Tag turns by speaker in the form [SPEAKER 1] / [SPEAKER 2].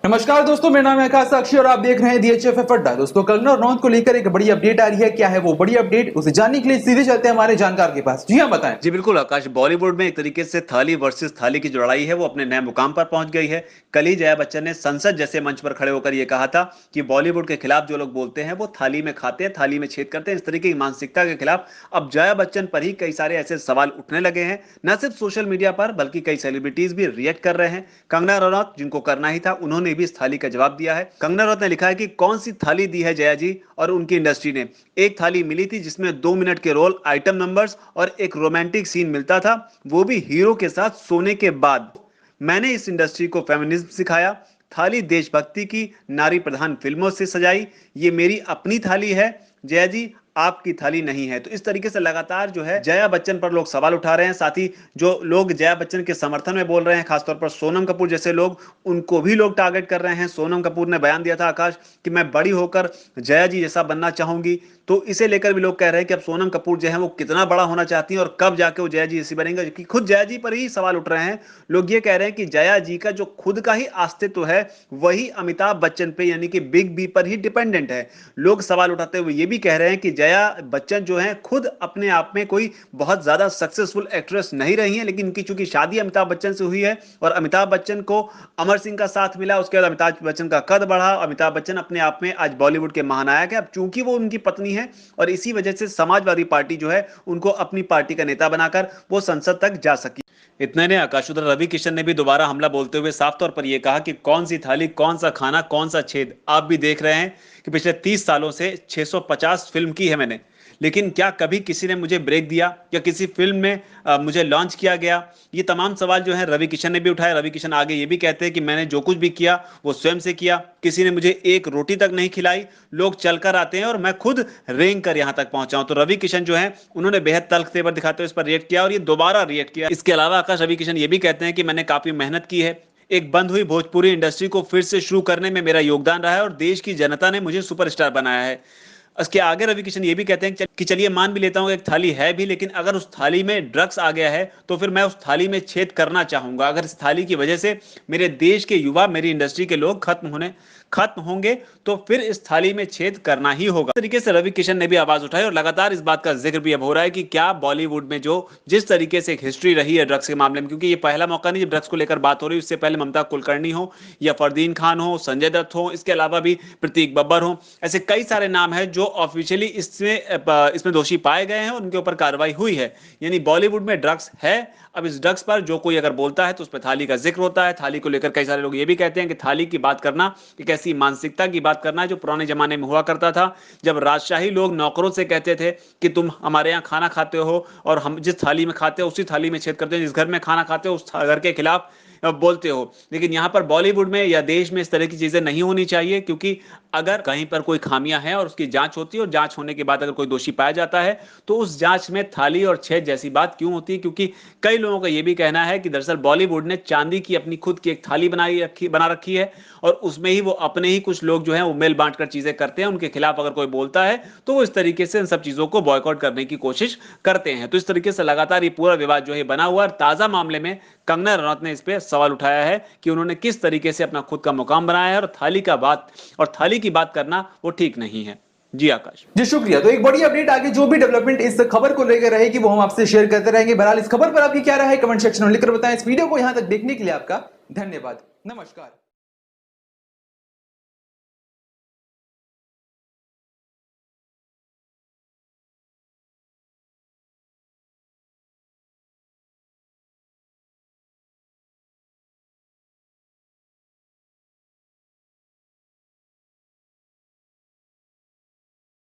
[SPEAKER 1] नमस्कार दोस्तों, मेरा नाम है आकाश साक्षी और आप देख रहे हैं DHFF अड्डा। दोस्तों, कंगना रनौत को लेकर एक बड़ी अपडेट आ रही है। क्या है वो बड़ी अपडेट, उसे जानने के लिए सीधे चलते हैं हमारे जानकार के पास। जी हाँ, बताएं।
[SPEAKER 2] जी बिल्कुल आकाश। बॉलीवुड में एक तरीके से थाली वर्सेस थाली की जो लड़ाई है वो अपने नए मुकाम पर पहुंच गई है। कल ही जया बच्चन ने संसद जैसे मंच पर खड़े होकर यह कहा था कि बॉलीवुड के खिलाफ जो लोग बोलते हैं वो थाली में खाते हैं, थाली में छेद करते हैं, इस तरीके की मानसिकता के खिलाफ अब जया बच्चन पर ही कई सारे ऐसे सवाल उठने लगे हैं। न सिर्फ सोशल मीडिया पर बल्कि कई सेलिब्रिटीज भी रिएक्ट कर रहे हैं। कंगना रनौत, जिनको करना ही था, उन्होंने भी इस थाली का जवाब दिया है। कंगना रनौत ने लिखा है कि कौन सी थाली दी है जया जी और उनकी इंडस्ट्री ने। एक थाली मिली थी जिसमें 2 मिनट के रोल, आइटम नंबर्स और एक रोमांटिक सीन मिलता था, वो भी हीरो के साथ सोने के बाद। मैंने इस इंडस्ट्री को फेमिनिज्म सिखाया, थाली देशभक्ति की, नारी प्रधान फिल्मों से सजाई। ये मेरी अपनी थाली है, जया जी आपकी थाली नहीं है। तो इस तरीके से लगातार जो है जया बच्चन पर लोग सवाल उठा रहे हैं। साथ ही जो लोग जया बच्चन के समर्थन में बोल रहे हैं, खासतौर पर सोनम कपूर जैसे लोग, उनको भी लोग टारगेट कर रहे हैं। सोनम कपूर ने बयान दिया था आकाश कि मैं बड़ी होकर जया जी जैसा बनना चाहूंगी। तो इसे लेकर भी लोग कह रहे हैं कि अब सोनम कपूर जो है वो कितना बड़ा होना चाहती हैं और कब जाके वो जया जी जैसी बनेंगे, कि खुद जया जी पर ही सवाल उठ रहे हैं। लोग ये कह रहे हैं कि जया जी का जो खुद का ही अस्तित्व है वही अमिताभ बच्चन पे यानी कि बिग बी पर ही डिपेंडेंट है। लोग सवाल उठाते हुए ये भी कह रहे हैं कि जया बच्चन जो है खुद अपने आप में कोई बहुत ज्यादा सक्सेसफुल एक्ट्रेस नहीं रही है, लेकिन इनकी चूंकि शादी अमिताभ बच्चन से हुई है और अमिताभ बच्चन को अमर सिंह का साथ मिला, उसके बाद अमिताभ बच्चन का कद बढ़ा। अमिताभ बच्चन अपने आप में आज बॉलीवुड के महानायक है। अब चूंकि वो उनकी पत्नी है और इसी वजह से समाजवादी पार्टी जो है उनको अपनी पार्टी का नेता बनाकर वो संसद तक जा सकी। इतने ने आकाश, उधर रवि किशन ने भी दोबारा हमला बोलते हुए साफ तौर पर यह कहा कि कौन सी थाली, कौन सा खाना, कौन सा छेद। आप भी देख रहे हैं कि पिछले 30 सालों से 650 फिल्म की है मैंने, लेकिन क्या कभी किसी ने मुझे ब्रेक दिया या किसी फिल्म में मुझे लॉन्च किया गया? ये तमाम सवाल जो है रवि किशन ने भी उठाए। रवि किशन आगे ये भी कहते हैं कि मैंने जो कुछ भी किया वो स्वयं से किया, किसी ने मुझे एक रोटी तक नहीं खिलाई। लोग चलकर आते हैं और मैं खुद रेंग कर यहां तक पहुंचा हूं। तो रवि किशन जो है उन्होंने बेहद तल्ख तेवर दिखाते हुए इस पर रिएक्ट किया और ये दोबारा रिएक्ट किया। इसके अलावा आकाश, रवि किशन ये भी कहते हैं कि मैंने काफी मेहनत की है, एक बंद हुई भोजपुरी इंडस्ट्री को फिर से शुरू करने में मेरा योगदान रहा है और देश की जनता ने मुझे सुपरस्टार बनाया है। उसके आगे रवि किशन ये भी कहते हैं कि चलिए मान भी लेता हूं एक थाली है भी, लेकिन अगर उस थाली में ड्रग्स आ गया है तो फिर मैं उस थाली में छेद करना चाहूंगा। अगर इस थाली की वजह से मेरे देश के युवा, मेरी इंडस्ट्री के लोग खत्म होंगे तो फिर इस थाली में छेद करना ही होगा। इस तरीके से रवि किशन ने भी आवाज उठाई और लगातार इस बात का जिक्र भी अब हो रहा है कि क्या बॉलीवुड में जो जिस तरीके से एक हिस्ट्री रही है ड्रग्स के मामले में, क्योंकि ये पहला मौका नहीं जब ड्रग्स को लेकर बात हो रही है, इससे पहले ममता कुलकर्णी हो या फरदीन खान हो, संजय दत्त हो, इसके अलावा भी प्रतीक बब्बर हो, ऐसे कई सारे नाम हैं जो ऑफिशियली इसमें दोषी पाए गए हैं और उनके ऊपर कार्रवाई हुई है। यानी बॉलीवुड में ड्रग्स है। अब इस ड्रग्स पर जो कोई अगर बोलता है तो उस पर थाली का जिक्र होता है। थाली को लेकर कई सारे लोग ये भी कहते हैं कि थाली की बात करना एक ऐसी मानसिकता की बात करना है जो पुराने जमाने में हुआ करता था, जब राजशाही लोग नौकरों से कहते थे कि तुम हमारे यहाँ खाना खाते हो और हम जिस थाली में खाते हो उसी थाली में छेद करते हो, जिस घर में खाना खाते हो उस घर के खिलाफ बोलते हो। लेकिन यहाँ पर बॉलीवुड में या देश में इस तरह की चीजें नहीं होनी चाहिए, क्योंकि अगर कहीं पर कोई खामियां हैं और उसकी जांच होती है और जांच होने के बाद अगर कोई दोषी पाया जाता है तो उस जांच में थाली और छेद जैसी बात क्यों होती है? क्योंकि कई लोगों का यह भी कहना है कि दरअसल बॉलीवुड ने चांदी की अपनी खुद की एक थाली बना रखी है और उसमें ही वो अपने ही कुछ लोग जो है वो मेल बांट कर चीजें करते हैं। उनके खिलाफ अगर कोई बोलता है तो वो इस तरीके से इन सब चीजों को बॉयकॉट करने की कोशिश करते हैं। तो इस तरीके से लगातार ये पूरा विवाद जो है बना हुआ है। ताजा मामले में कंगना रनौत ने इस पे सवाल उठाया है कि उन्होंने किस तरीके से अपना खुद का मुकाम बनाया है और थाली की बात करना वो ठीक नहीं है। जी आकाश।
[SPEAKER 1] जी शुक्रिया। तो एक बड़ी अपडेट, आगे जो भी डेवलपमेंट इस खबर को लेकर रहेगी वो हम आपसे शेयर करते रहेंगे। बहरहाल इस खबर पर आपकी क्या राय है कमेंट सेक्शन में लिखकर बताएं। इस वीडियो को यहां तक देखने के लिए आपका धन्यवाद। नमस्कार।